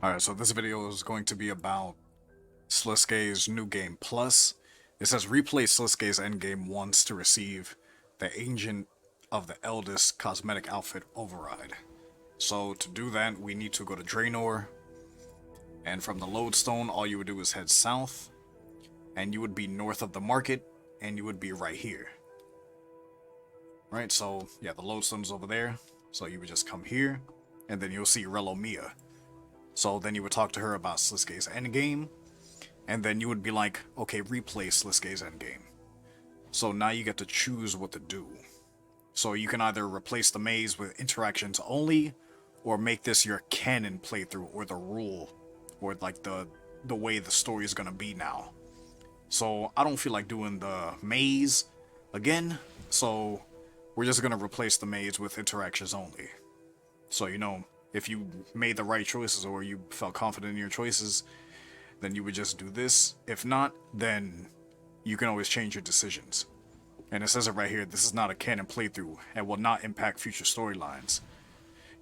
Alright, so this video is going to be about Sliske's new game plus. It says replay Sliske's endgame once to receive the Ancient of the Eldest cosmetic outfit override. So to do that, we need to go to Draenor, and from the lodestone, all you would do is head south, and you would be north of the market, and you would be right here. Right, so yeah, the lodestone's over there, so you would just come here, and then you'll see Relo Mia. So then you would talk to her about Sliske's endgame, and then you would be like, okay, replay Sliske's endgame. So now you get to choose what to do. So you can either replace the maze with interactions only, or make this your canon playthrough, or the rule, or like the way the story is gonna be now. So I don't feel like doing the maze again, so we're just gonna replace the maze with interactions only. So, you know, if you made the right choices or you felt confident in your choices, then you would just do this. If not, then you can always change your decisions. And it says it right here, this is not a canon playthrough and will not impact future storylines.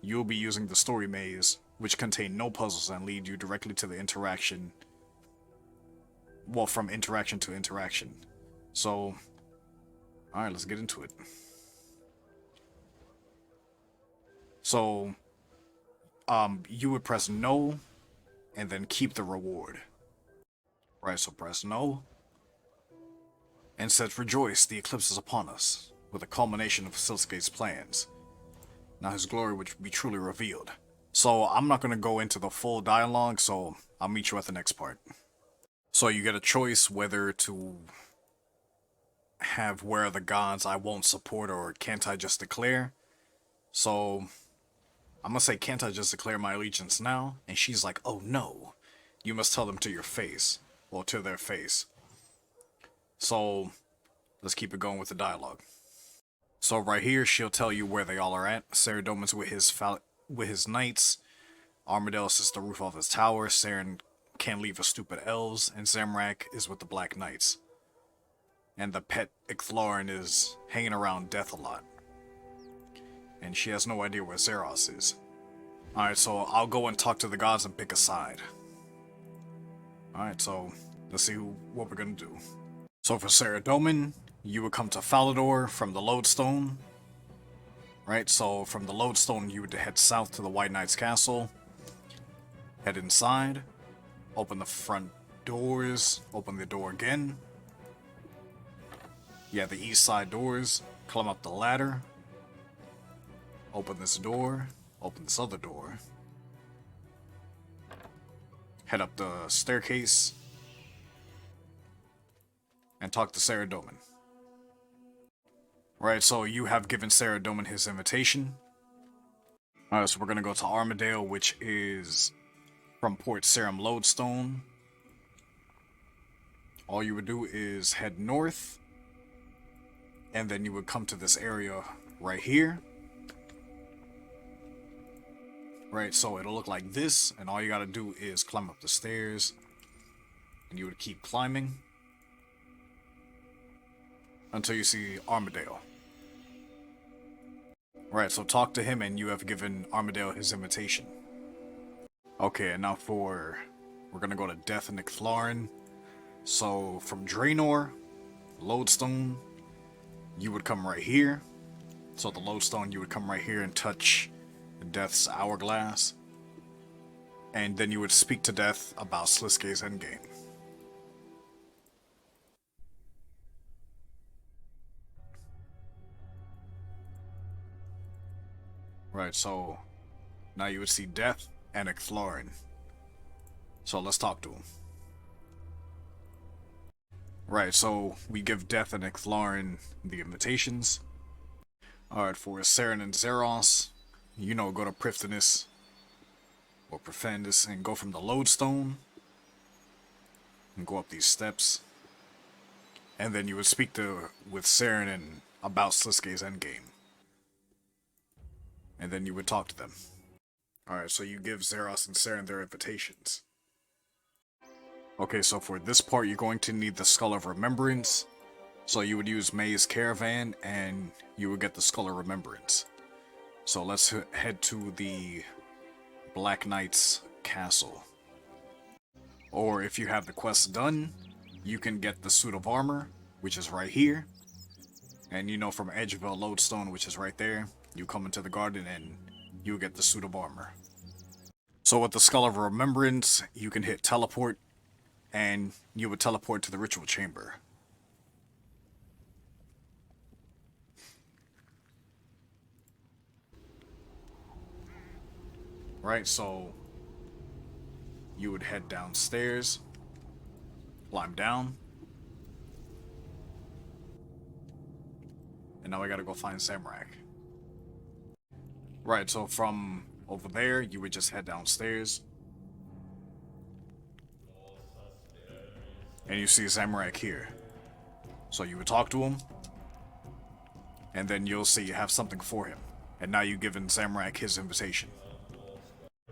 You'll be using the story maze, which contain no puzzles and lead you directly to the interaction. Well, from interaction to interaction. So, alright, let's get into it. So, you would press no, and then keep the reward. Right, so press no. And says, rejoice, the eclipse is upon us, with the culmination of Sliske's plans. Now his glory would be truly revealed. So I'm not going to go into the full dialogue, so I'll meet you at the next part. So you get a choice whether to have where are the gods I won't support or can't I just declare. So I'm gonna say, can't I just declare my allegiance now? And she's like, oh no, you must tell them to your face. Well, to their face. So, let's keep it going with the dialogue. So right here, she'll tell you where they all are at. Saradomin's with his knights. Armadale sits the roof of his tower. Saren can't leave his stupid elves. And Zamrak is with the Black Knights. And the pet Icthlorin is hanging around Death a lot. And she has no idea where Zeros is. Alright, so I'll go and talk to the gods and pick a side. Alright, so let's see what we're gonna do. So for Saradomin, you would come to Falador from the Lodestone. Right, so from the Lodestone you would head south to the White Knight's castle. Head inside. Open the front doors. Open the door again. Yeah, the east side doors. Climb up the ladder. Open this door. Open this other door. Head up the staircase. And talk to Saradomin. Right, so you have given Saradomin his invitation. Alright, so we're gonna go to Armadale, which is from Port Sarum Lodestone. All you would do is head north. And then you would come to this area right here. Right, so it'll look like this, and all you gotta do is climb up the stairs, and you would keep climbing until you see Armadale. Right, so talk to him, and you have given Armadale his invitation. Okay, and now we're gonna go to Death and Icthlorin. So from Draenor, Lodestone, you would come right here. So the Lodestone, you would come right here and touch Death's hourglass, and then you would speak to Death about Sliske's endgame. Right, so now you would see Death and Icthlorin. So let's talk to him. Right, so we give Death and Icthlorin the invitations. Alright, for Saren and Zeros, you know, go to Prifddinas or Profundus and go from the Lodestone and go up these steps, and then you would speak with Saren and about Sliske's endgame, and then you would talk to them. Alright, so you give Zeros and Saren their invitations. Okay, so for this part you're going to need the Skull of Remembrance, so you would use May's Caravan and you would get the Skull of Remembrance. So let's head to the Black Knight's castle. Or if you have the quest done, you can get the suit of armor, which is right here. And you know, from Edgeville Lodestone, which is right there, you come into the garden and you get the suit of armor. So with the Skull of Remembrance, you can hit teleport, and you would teleport to the ritual chamber. Right, so you would head downstairs, climb down, and now I gotta go find Samrak. Right, so from over there, you would just head downstairs, and you see Samrak here. So you would talk to him, and then you'll see you have something for him. And now you've given Samrak his invitation.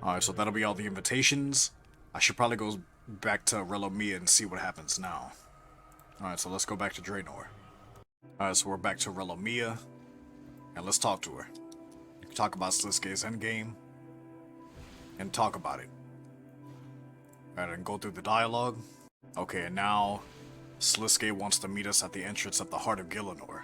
Alright, so that'll be all the invitations. I should probably go back to Relomia and see what happens now. Alright, so let's go back to Draenor. Alright, so we're back to Relomia, and let's talk to her. Talk about Sliske's endgame, and talk about it. Alright, and go through the dialogue. Okay, and now Sliske wants to meet us at the entrance of the Heart of Gielinor.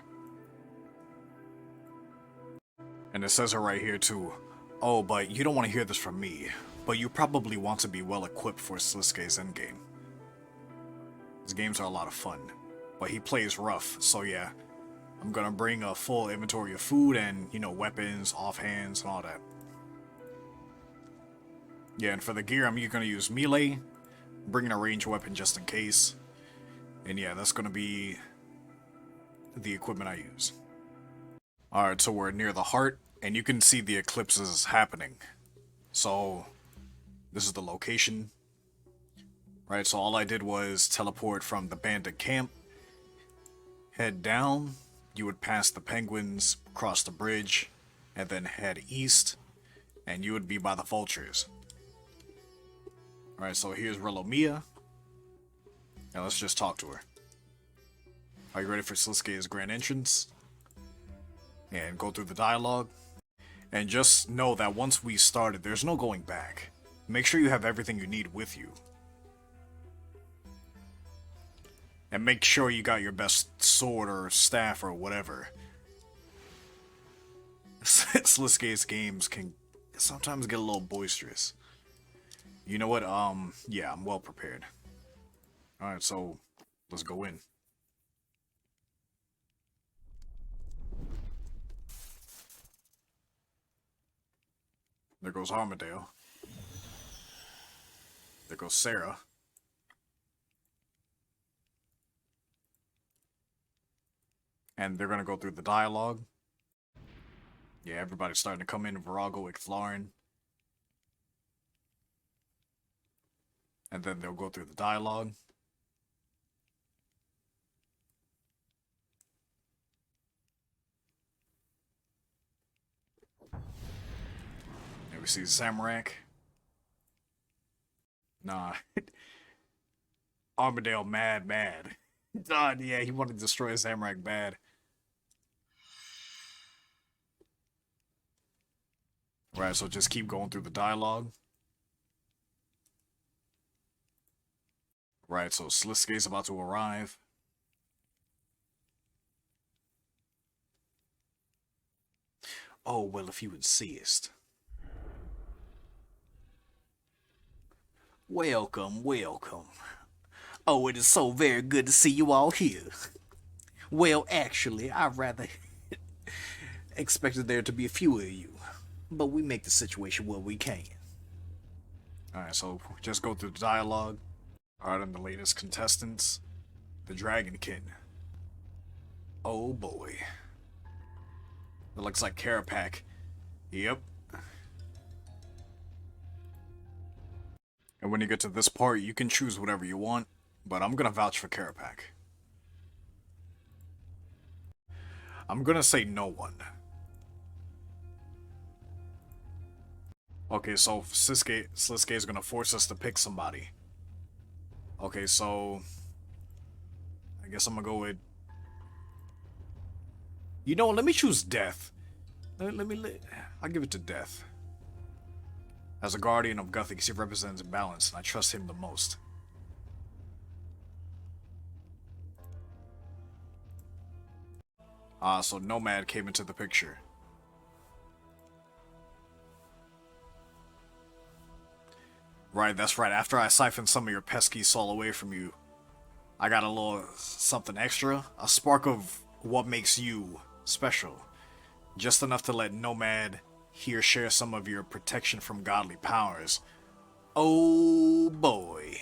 And it says it right here too. Oh, but you don't want to hear this from me, but you probably want to be well equipped for Sliske's endgame. His games are a lot of fun, but he plays rough, so yeah. I'm gonna bring a full inventory of food and, you know, weapons, offhands, and all that. Yeah, and for the gear, I'm gonna use melee, bringing a ranged weapon just in case. And yeah, that's gonna be the equipment I use. Alright, so we're near the heart, and you can see the eclipses happening. So, this is the location. Right, so all I did was teleport from the bandit camp, head down, you would pass the penguins, cross the bridge, and then head east, and you would be by the vultures. Alright, so here's Relomia. Now let's just talk to her. Are you ready for Sliske's grand entrance? And go through the dialogue. And just know that once we started, there's no going back. Make sure you have everything you need with you. And make sure you got your best sword or staff or whatever. Sliske's games can sometimes get a little boisterous. You know what? Yeah, I'm well prepared. Alright, so let's go in. There goes Armadale. There goes Sarah. And they're gonna go through the dialogue. Yeah, everybody's starting to come in. Virago, Icthlarn. And then they'll go through the dialogue. And we see Samrak. Nah. Armadale mad. God, yeah, he wanted to destroy Samrak bad. Right, so just keep going through the dialogue. Right, so Sliske's about to arrive. Oh, well, if you insist. Welcome. Oh, it is so very good to see you all here. Well, actually, I rather expected there to be a few of you. But we make the situation what we can. Alright, so just go through the dialogue. Alright, and the latest contestants. The Dragonkin. Oh boy. It looks like Carapac. Yep. And when you get to this part, you can choose whatever you want, but I'm gonna vouch for Carapac. I'm gonna say no one. Okay, so Sliske is gonna force us to pick somebody. Okay, so I guess I'm gonna go with. You know what? Let me choose Death. I'll give it to Death. As a guardian of Gothic, he represents balance, and I trust him the most. So Nomad came into the picture. Right, that's right. After I siphoned some of your pesky soul away from you, I got a little something extra. A spark of what makes you special. Just enough to let Nomad here share some of your protection from godly powers. Oh boy.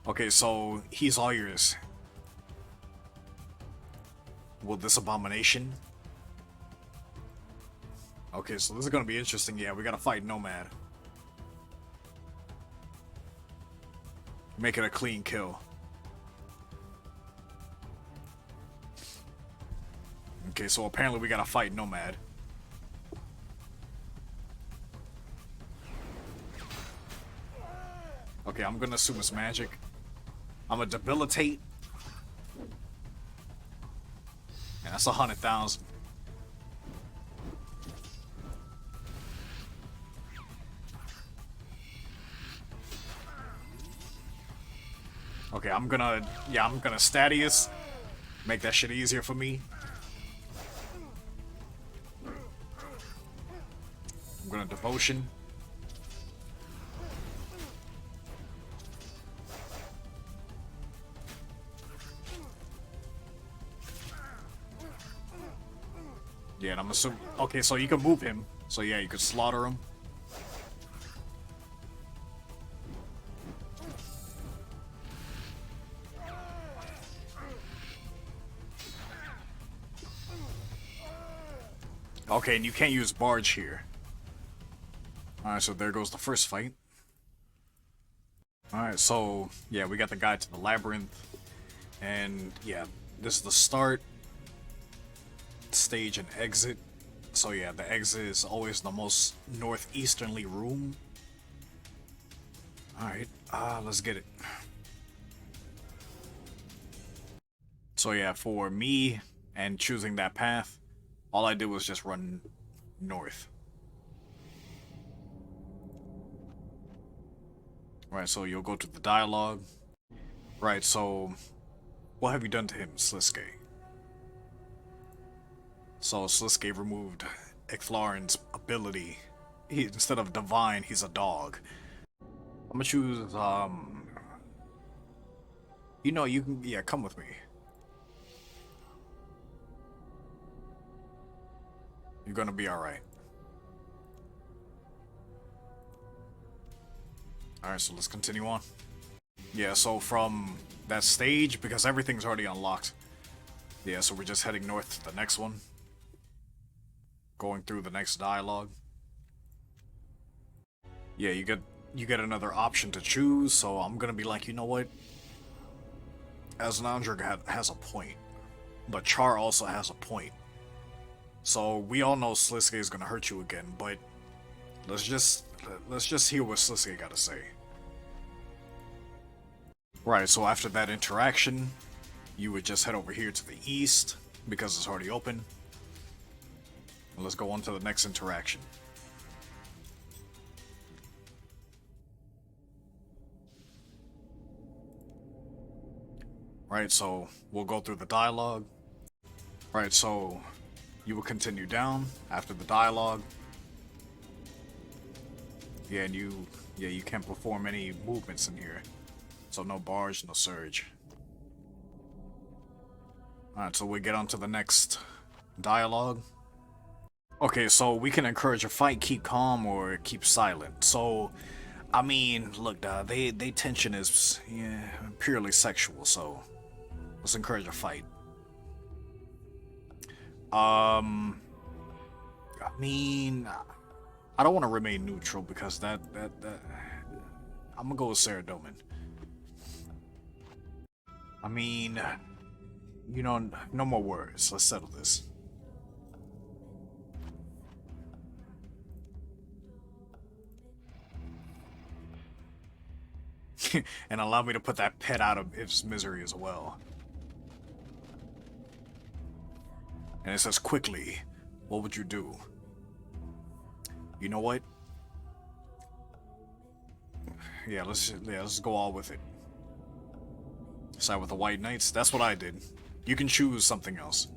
Okay, so he's all yours. Will this abomination? Okay, so this is gonna be interesting. Yeah, we gotta fight Nomad. Make it a clean kill. Okay, so apparently we gotta fight Nomad. Okay, I'm gonna assume it's magic. I'm gonna debilitate. Yeah, that's 100,000. Okay, I'm gonna Stadius. Make that shit easier for me. I'm gonna Devotion. Yeah, and I'm assuming... Okay, so you can move him. So yeah, you could slaughter him. Okay, and you can't use Barge here. Alright, so there goes the first fight. Alright, so, yeah, we got the guide to the labyrinth. And, yeah, this is the start, stage, and exit. So, yeah, the exit is always the most northeasternly room. Alright, let's get it. So, yeah, for me and choosing that path, all I did was just run north. Right, so you'll go to the dialogue. Right, so what have you done to him, Sliske? So Sliske removed Echlarin's ability. Instead of divine, he's a dog. I'm gonna choose, you know, you can, yeah, come with me. You're gonna be alright. Alright, so let's continue on. Yeah, so from that stage, because everything's already unlocked. Yeah, so we're just heading north to the next one. Going through the next dialogue. Yeah, you get another option to choose, so I'm gonna be like, you know what? Asnandra has a point. But Char also has a point. So we all know Sliske is gonna hurt you again, but let's just hear what Sliske gotta say. Right, so after that interaction, you would just head over here to the east, because it's already open. And let's go on to the next interaction. Right, so we'll go through the dialogue. Right, so you will continue down after the dialogue. Yeah, and you can't perform any movements in here. So no barge, no surge. Alright, so we get on to the next dialogue. Okay, so we can encourage a fight, keep calm, or keep silent. So, I mean, look, they tension is purely sexual, so let's encourage a fight. I mean, I don't want to remain neutral because that I'm gonna go with Sarah Doman. I mean, you know, no more words. Let's settle this. And allow me to put that pet out of its misery as well. And it says quickly. What would you do? You know what? Yeah, let's go all with it. Side with the White Knights. That's what I did. You can choose something else.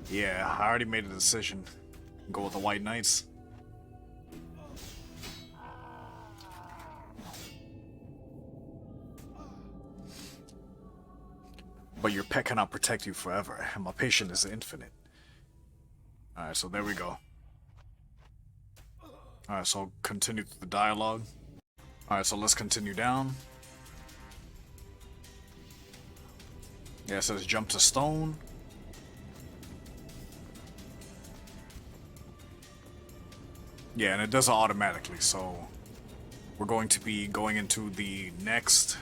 Yeah, I already made a decision. Go with the White Knights. But your pet cannot protect you forever, and my patience is infinite. Alright, so there we go. Alright, so continue the dialogue. Alright, so let's continue down. Yeah, it says jump to stone. Yeah, and it does it automatically, so we're going to be going into the next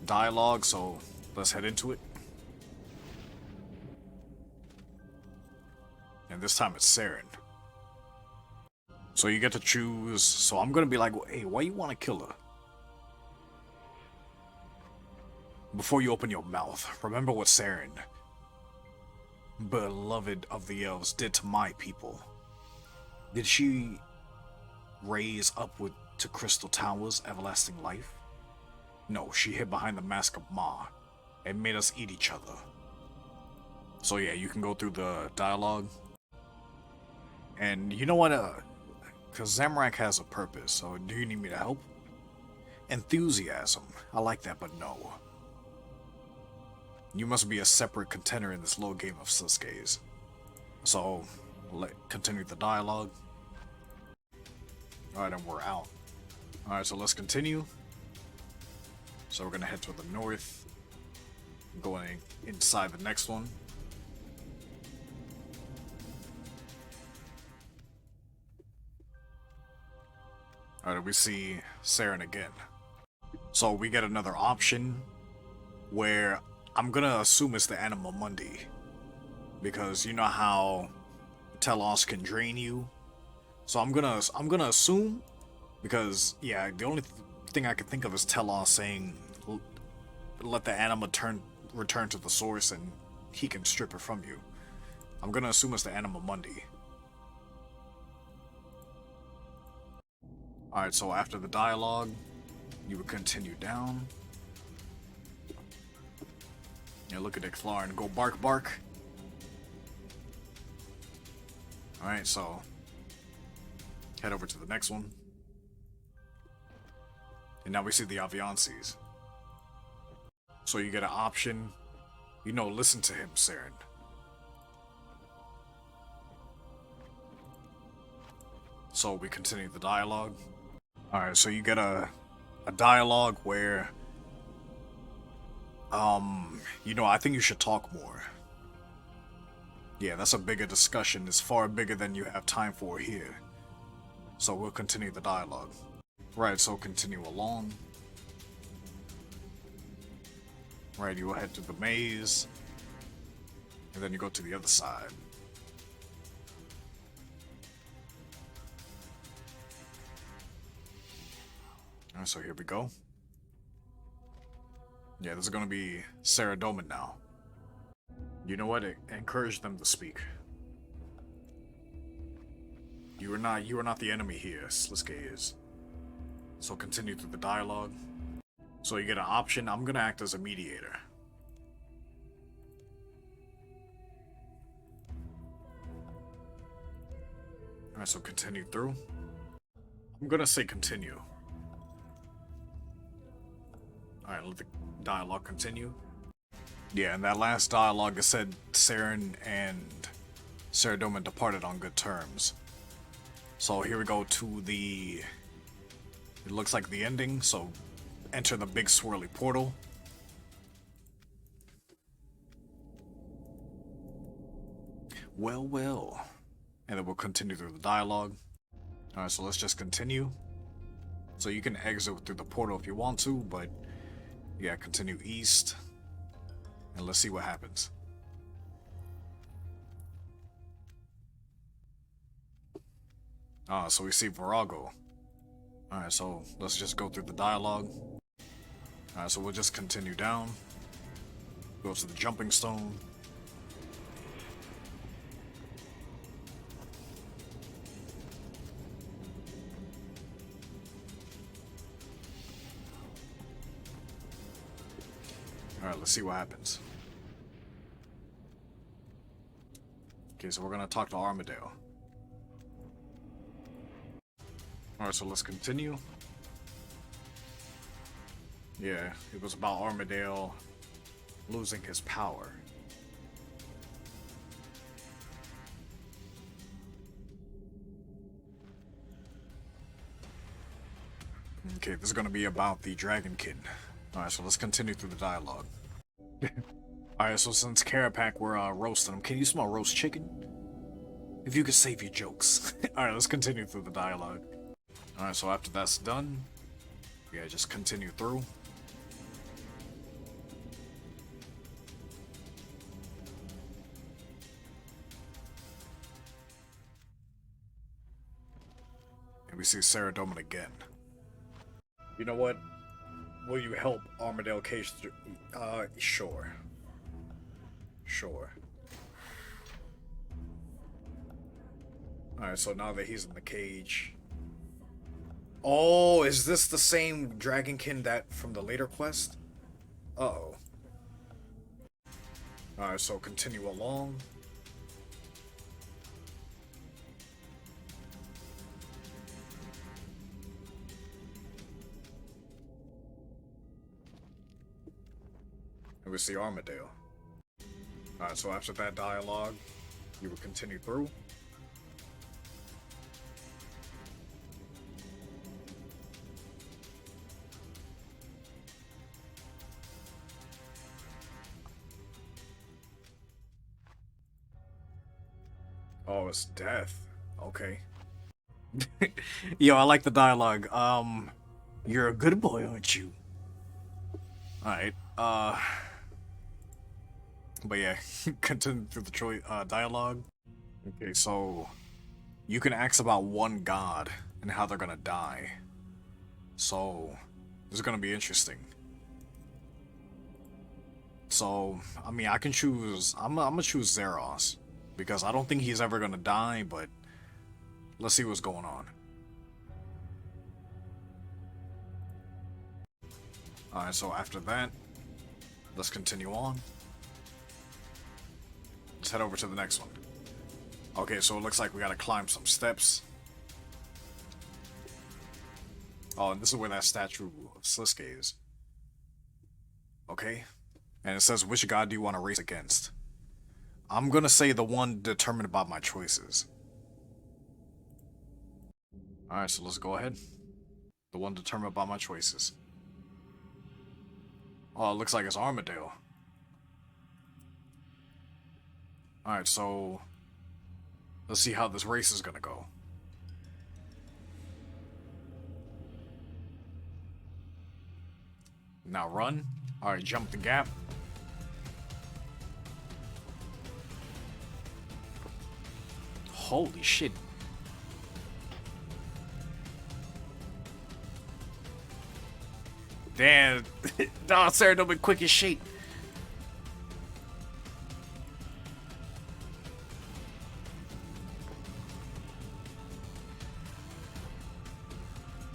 dialogue, so let's head into it. And this time it's Saren. So you get to choose, so I'm gonna be like, hey, why you wanna kill her? Before you open your mouth, remember what Saren, beloved of the elves, did to my people. Did she raise upward to Crystal Towers everlasting life? No, she hid behind the mask of Ma and made us eat each other. So yeah, you can go through the dialogue. And you know what, because Zamorak has a purpose, so do you need me to help? Enthusiasm. I like that, but no. You must be a separate contender in this little game of Sliske's. So, continue the dialogue. Alright, and we're out. Alright, so let's continue. So we're gonna head to the north. Going inside the next one. Alright, we see Saren again. So we get another option where I'm gonna assume it's the Anima Mundi. Because you know how Telos can drain you. So I'm gonna assume, because yeah, the only thing I can think of is Telos saying let the Anima return to the source and he can strip it from you. I'm gonna assume it's the Anima Mundi. Alright, so after the dialogue, you would continue down. Yeah, look at Ixlar and go bark bark. Alright, so head over to the next one. And now we see the Aviances. So you get an option. You know, listen to him, Saren. So we continue the dialogue. Alright, so you get a dialogue where you know, I think you should talk more. Yeah, that's a bigger discussion. It's far bigger than you have time for here. So we'll continue the dialogue. Right, so continue along. Right, you will head to the maze. And then you go to the other side. Alright, so here we go. Yeah, this is gonna be Sarah Doman now. You know what? Encourage them to speak. You are not the enemy here, Sliske is. So continue through the dialogue. So you get an option. I'm gonna act as a mediator. Alright, so continue through. I'm gonna say continue. Alright, let the dialogue continue. Yeah, in that last dialogue it said Saren and Sarah Doman departed on good terms. So here we go to the... It looks like the ending, so enter the big swirly portal. Well, well. And then we'll continue through the dialogue. Alright, so let's just continue. So you can exit through the portal if you want to, but yeah, continue east. And let's see what happens. So we see Virago. Alright, so let's just go through the dialogue. Alright, so we'll just continue down. Go to the jumping stone. Alright, let's see what happens. Okay, so we're gonna talk to Armadale. Alright, so let's continue. Yeah, it was about Armadale losing his power. Okay, this is gonna be about the Dragon Kid. Alright, so let's continue through the dialogue. Alright, so since Carapac we're roasting him, can you smell roast chicken? If you could save your jokes. Alright, let's continue through the dialogue. Alright, so after that's done, yeah, just continue through. And we see Sarah Doman again. You know what? Will you help Armadale Cage? Sure. Sure. Alright, so now that he's in the cage... Oh, is this the same Dragonkin that from the later quest? Uh-oh. Alright, so continue along. And we see Armadale. Alright, so after that dialogue, you will continue through. Oh, it's death. Okay. Yo, I like the dialogue. You're a good boy, aren't you? Alright, but yeah, continue through the dialogue. Okay, so you can ask about one god and how they're gonna die. So this is gonna be interesting. So I mean, I can choose. I'm gonna choose Zeros because I don't think he's ever gonna die. But let's see what's going on. Alright, so after that, let's continue on. Let's head over to the next one. Okay, so it looks like we gotta climb some steps. Oh, and this is where that statue of Sliske is. Okay. And it says, which god do you want to race against? I'm gonna say the one determined by my choices. Alright, so let's go ahead. The one determined by my choices. Oh, it looks like it's Armadale. Alright, so let's see how this race is gonna go. Now run. Alright, jump the gap. Holy shit. Damn. Nah, Sarah don't be quick as shit.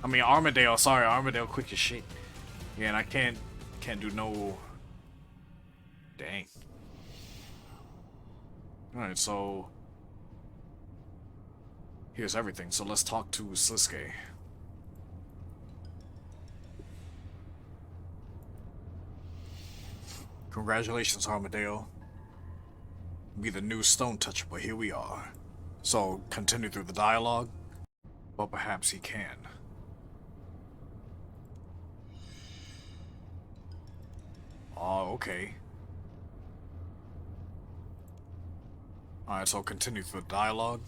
I mean, Armadale, sorry, Armadale quick as shit. Yeah, and I can't do no... Dang. Alright, so... here's everything, so let's talk to Sliske. Congratulations, Armadale. Be the new Stone Toucher, but here we are. So, continue through the dialogue, but perhaps he can. Oh, okay. Alright, so continue through the dialogue.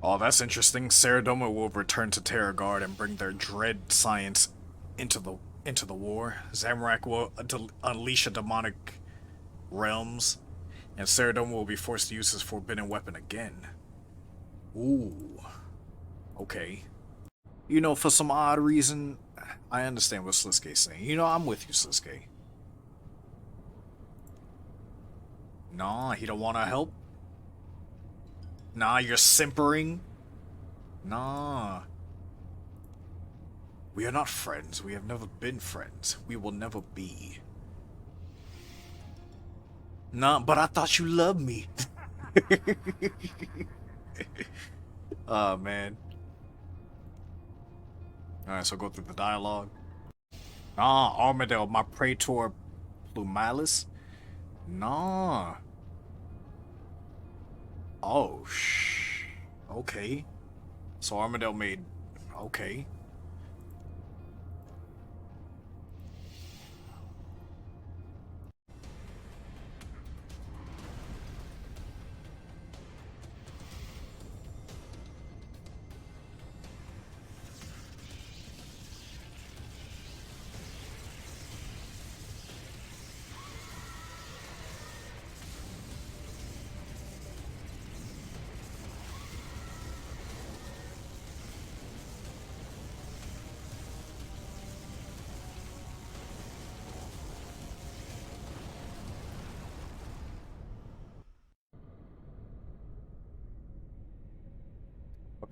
Oh, that's interesting. Saradoma will return to Terra Guard and bring their dread science into the war. Zamorak will unleash a demonic realms, and Saradoma will be forced to use his forbidden weapon again. Ooh. Okay. You know, for some odd reason, I understand what Sliske's saying. You know, I'm with you, Sliske. Nah, he don't want to help? Nah, you're simpering? Nah. We are not friends. We have never been friends. We will never be. Nah, but I thought you loved me. Oh, man. Alright, so go through the dialogue. Ah, Armadale, my praetor plumalis? Nah. Oh, shh. Okay. So Armadale made... Okay.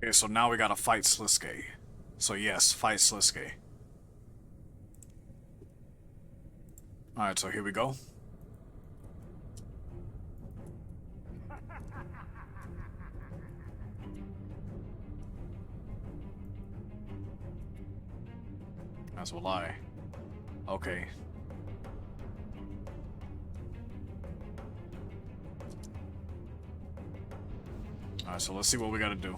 Okay, so now we gotta fight Sliske. So yes, fight Sliske. Alright, so here we go. That's a lie. Okay. Alright, so let's see what we gotta do.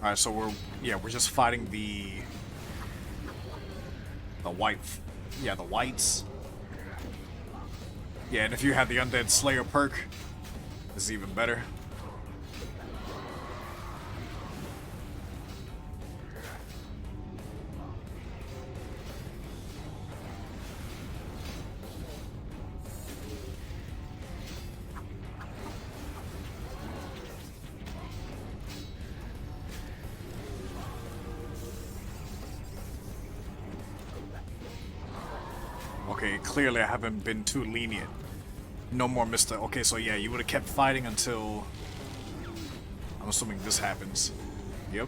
Alright, so we're just fighting the white, yeah, the whites. Yeah, and if you have the Undead Slayer perk, it's even better. Okay, clearly I haven't been too lenient. No more Mr. Okay, so yeah, you would have kept fighting until... I'm assuming this happens. Yep.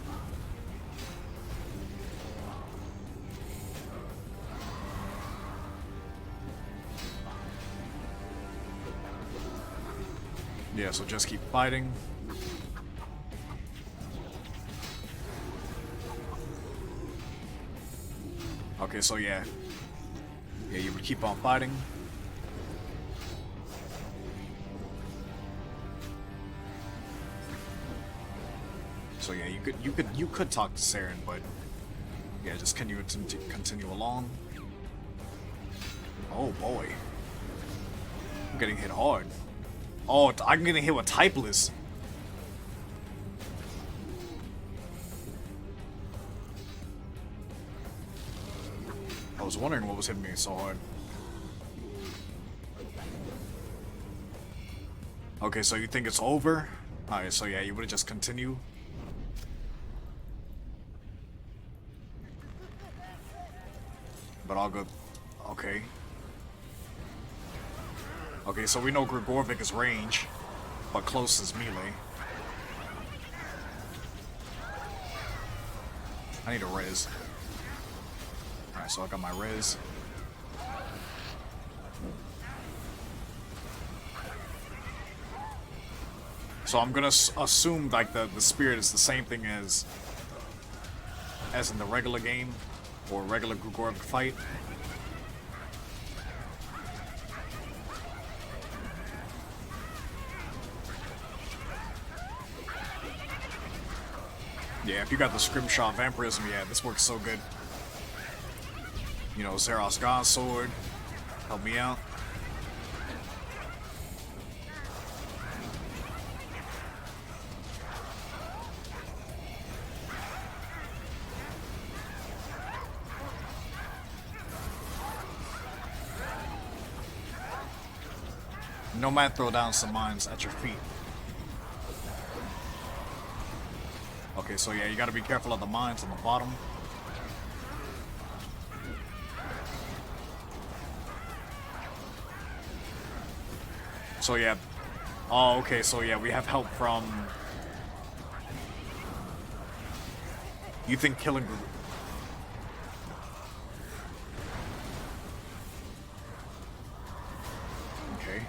Yeah, so just keep fighting. Okay, so yeah. Yeah, you would keep on fighting. So yeah, you could talk to Saren, but yeah, just continue along. Oh boy, I'm getting hit hard. Oh, I'm getting hit with typeless. I was wondering what was hitting me so hard. Okay, so you think it's over? Alright, so yeah, you would just continue. But I'll go... Okay. Okay, so we know Grigorvik is range, but close is melee. I need a res. Alright, so I got my res. So I'm gonna assume like the spirit is the same thing as in the regular game or regular Grigorvik fight. Yeah, if you got the Scrimshaw Vampirism, yeah, this works so good. You know, Zeros God Sword, help me out. Nomad throw down some mines at your feet. Okay, so yeah, you gotta be careful of the mines on the bottom. So yeah. Oh, okay, so yeah, we have help from... You think killing... Okay.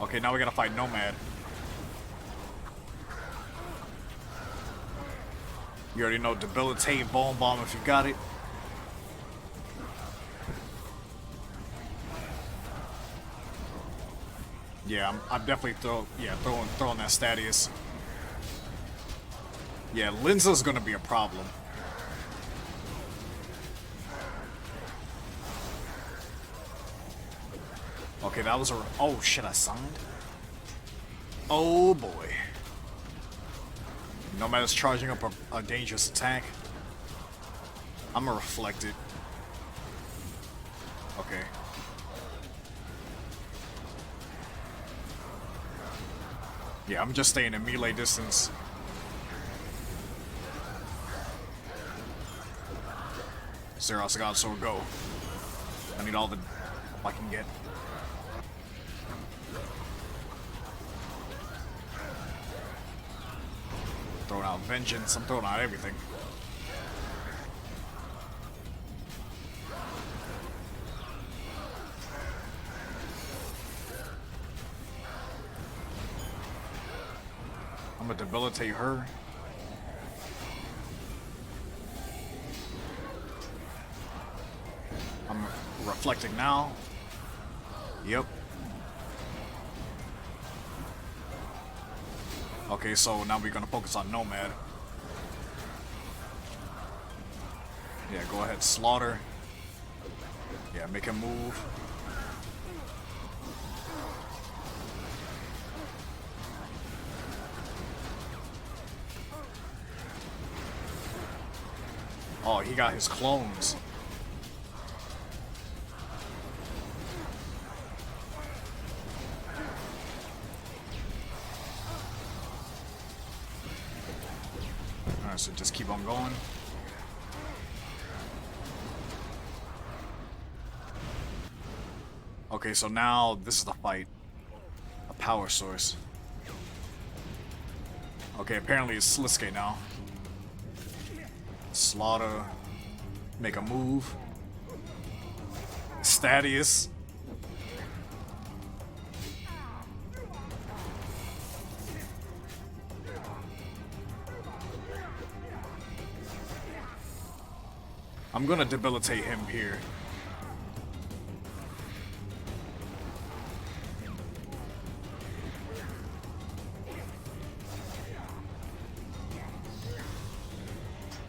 Okay, now we gotta fight Nomad. You already know, debilitate, bone bomb if you got it. Yeah, I'm definitely throwing that Stadius. Yeah, Linza's gonna be a problem. Okay, that was a... Oh shit, I signed? Oh boy. Nomad is charging up a dangerous attack. I'm gonna reflect it. Okay. Yeah, I'm just staying in melee distance. Zeros God Sword, go. I need all the I can get. Throwing out vengeance, I'm throwing out everything. I'm gonna debilitate her. I'm reflecting now. Yep. Okay, so now we're gonna focus on Nomad. Yeah, go ahead, slaughter. Yeah, make him move. Oh, he got his clones. Alright, so just keep on going. Okay, so now this is the fight. A power source. Okay, apparently it's Sliske now. Slaughter. Make a move. Stadius. I'm gonna debilitate him here.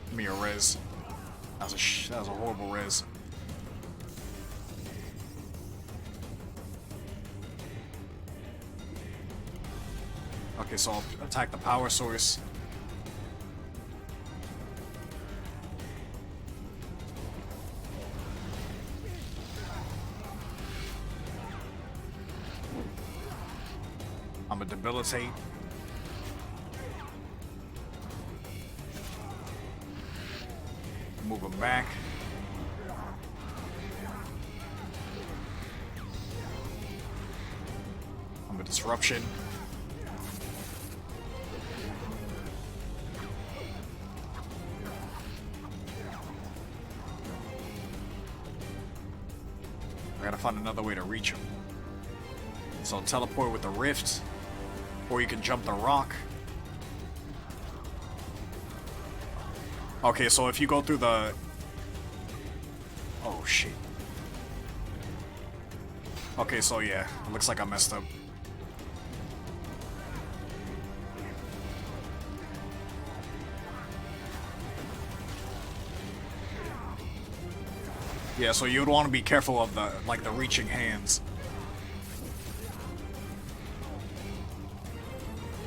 Give me a res. That was a horrible res. Okay, so I'll attack the power source. I'm gonna debilitate. Move him back. I'm a disruption. I gotta find another way to reach him. So teleport with the rift, or you can jump the rock. Okay, so if you go through the... Oh, shit. Okay, so yeah, it looks like I messed up. Yeah, so you would want to be careful of the, like, the reaching hands.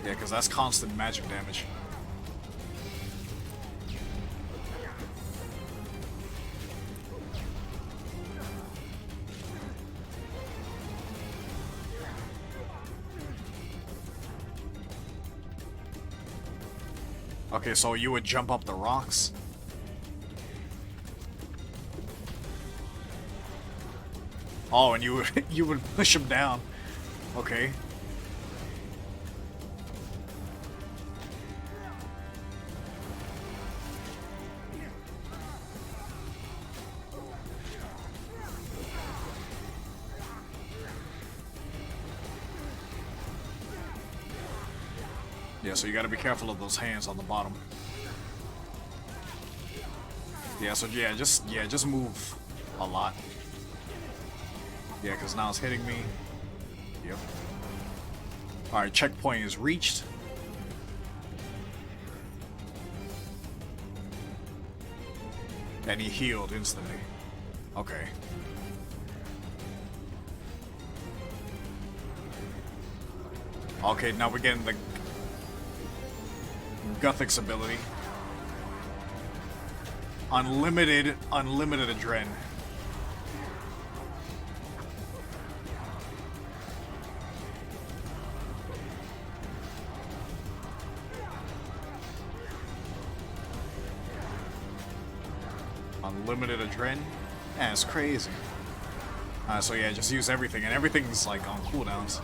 Yeah, because that's constant magic damage. Okay, so you would jump up the rocks? Oh, and you would you would push him down. Okay. Yeah, so you gotta be careful of those hands on the bottom. Yeah, so just move a lot. Yeah, because now it's hitting me. Yep. Alright, checkpoint is reached. And he healed instantly. Okay. Okay, now we're getting the Guthix ability. Unlimited adren. Unlimited adren? Yeah, it's crazy. So yeah, just use everything, and everything's like on cooldowns.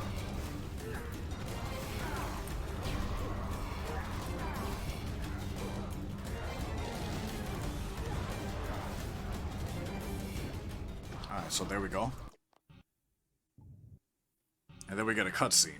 Alright, so there we go. And then we get a cutscene.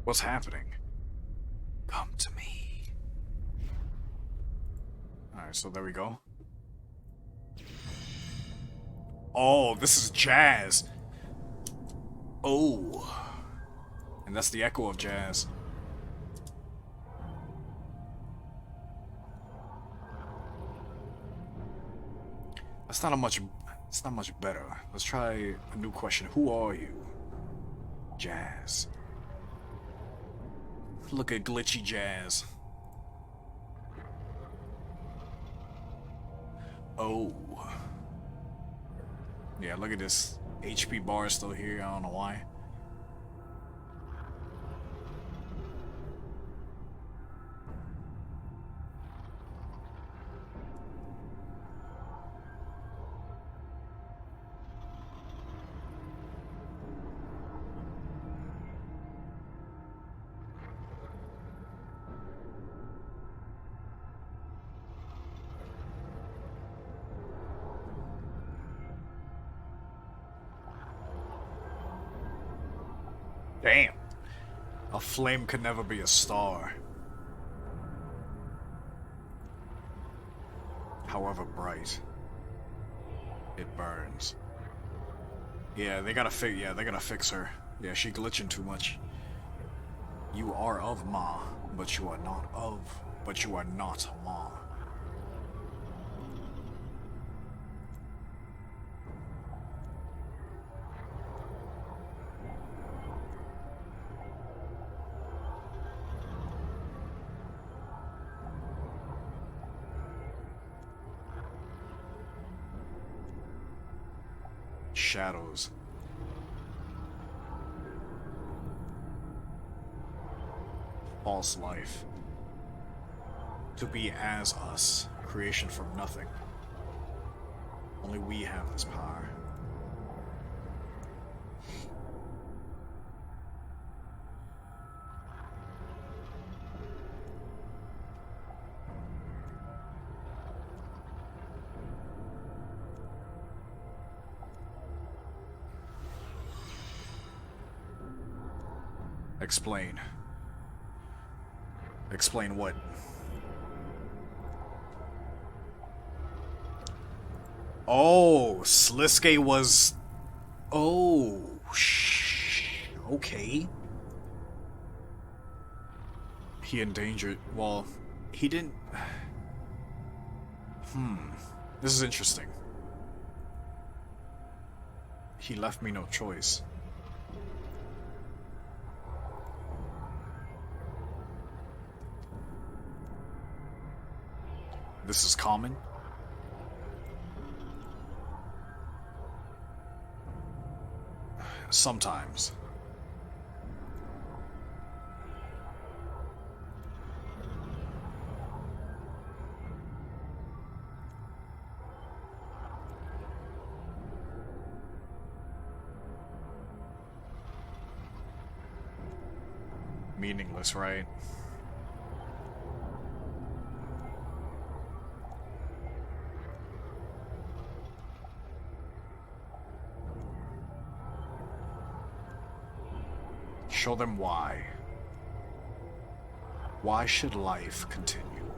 What's happening? Come to me. Alright, so there we go. Oh, this is jazz. Oh. And that's the echo of jazz. It's not much better. Let's try a new question. Who are you? Jazz. Look at glitchy jazz. Oh. Yeah, look at this. HP bar is still here. I don't know why. Damn. A flame could never be a star. However bright, it burns. Yeah, they gotta fix her. Yeah, she glitching too much. You are of Ma, but you are not Ma. Shadows. False life. to be as us, creation from nothing. Only we have this power. Explain. Explain what? Oh, Sliske was... Oh, okay. He endangered... Well, he didn't... This is interesting. He left me no choice. This is common? Sometimes. Meaningless, right? Show them why. Why should life continue?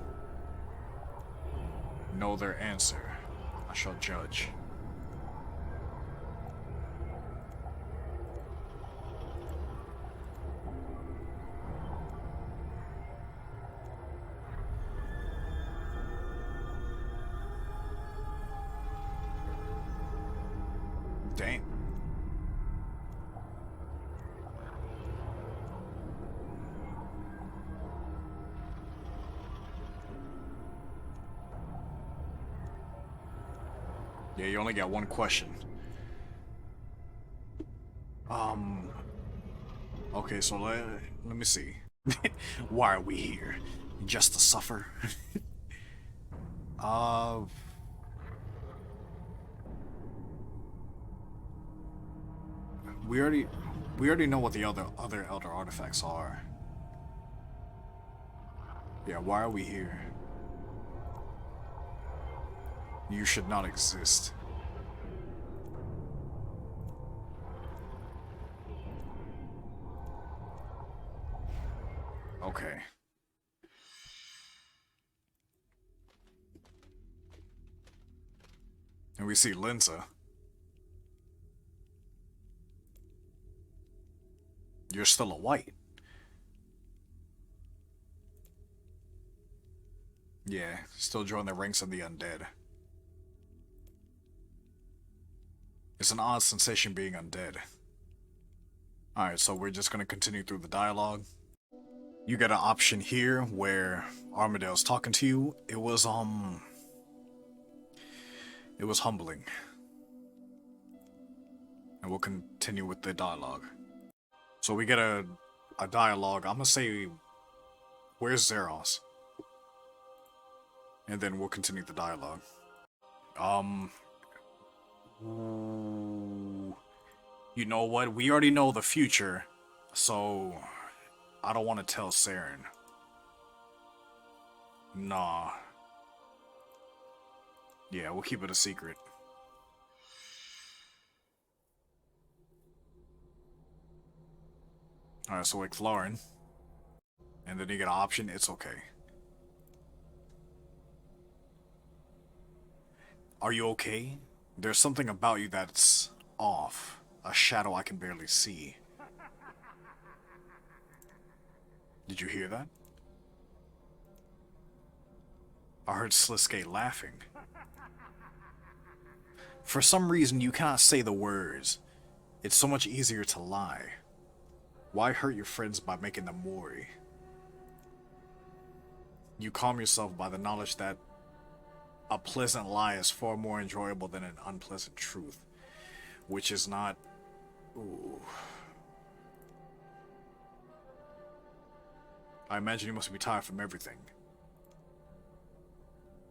Know their answer. I shall judge. Dang. Yeah, you only got one question. Okay, so let me see. Why are we here? Just to suffer? uh... We already know what the other Elder artifacts are. Yeah, why are we here? You should not exist. Okay. And we see Linza. You're still a white. Yeah, still join the ranks of the undead. It's an odd sensation being undead. Alright, so we're just gonna continue through the dialogue. You get an option here where Armadale's talking to you. It was humbling. And we'll continue with the dialogue. So we get a dialogue. I'm gonna say, where's Zeros? And then we'll continue the dialogue. You know what? We already know the future, so I don't want to tell Saren. Nah. Yeah, we'll keep it a secret. Alright, so like Lauren. And then you get an option, it's okay. Are you okay? There's something about you that's off. A shadow I can barely see. Did you hear that? I heard Sliske laughing. For some reason, you cannot say the words. It's so much easier to lie. Why hurt your friends by making them worry? You calm yourself by the knowledge that a pleasant lie is far more enjoyable than an unpleasant truth. Which is not... Ooh. I imagine you must be tired from everything.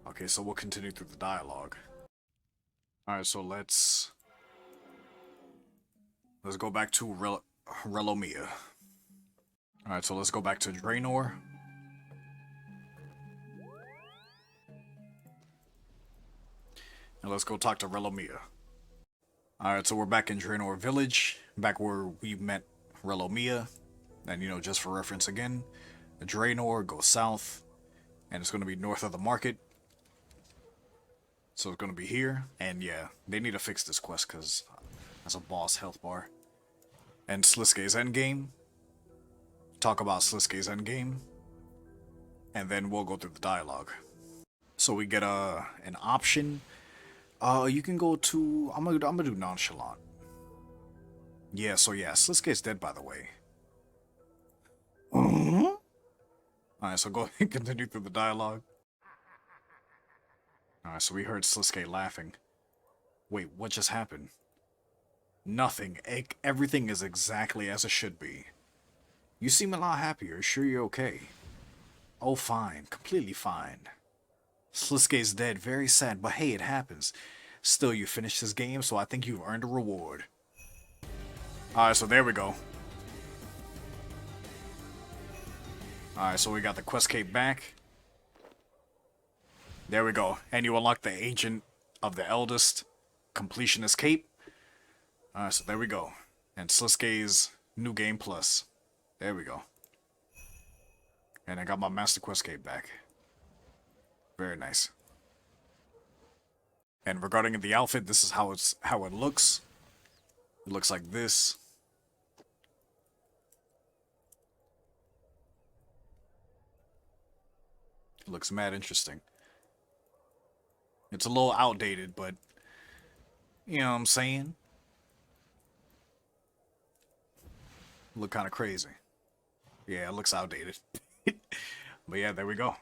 Okay, so we'll continue through the dialogue. Alright, so let's go back to Relomia. Alright, so let's go back to Draenor. And let's go talk to Relomia. Alright, so we're back in Draenor Village, back where we met Relomia. And, you know, just for reference again, Draenor goes south, and it's going to be north of the market. So it's going to be here, and yeah, they need to fix this quest, because that's a boss health bar. And Sliske's endgame. Talk about Sliske's endgame. And then we'll go through the dialogue. So we get an option. You can go to... I'm gonna do nonchalant. Yeah, so yeah, Sliske is dead, by the way. Alright, so go ahead and continue through the dialogue. Alright, so we heard Sliske laughing. Wait, what just happened? Nothing. Everything is exactly as it should be. You seem a lot happier. Sure you're okay? Oh, fine. Completely fine. Sliske's dead. Very sad, but hey, it happens. Still, you finished this game, so I think you've earned a reward. Alright, so there we go. Alright, so we got the quest cape back. There we go. And you unlock the Agent of the Eldest Completionist Cape. Alright, so there we go. And Sliske's New Game Plus. There we go. And I got my Master Quest cape back. Very nice. And regarding the outfit, this is how it looks. It looks like this. It looks mad interesting. It's a little outdated, but you know what I'm saying? Look kind of crazy. Yeah, it looks outdated. But yeah, there we go.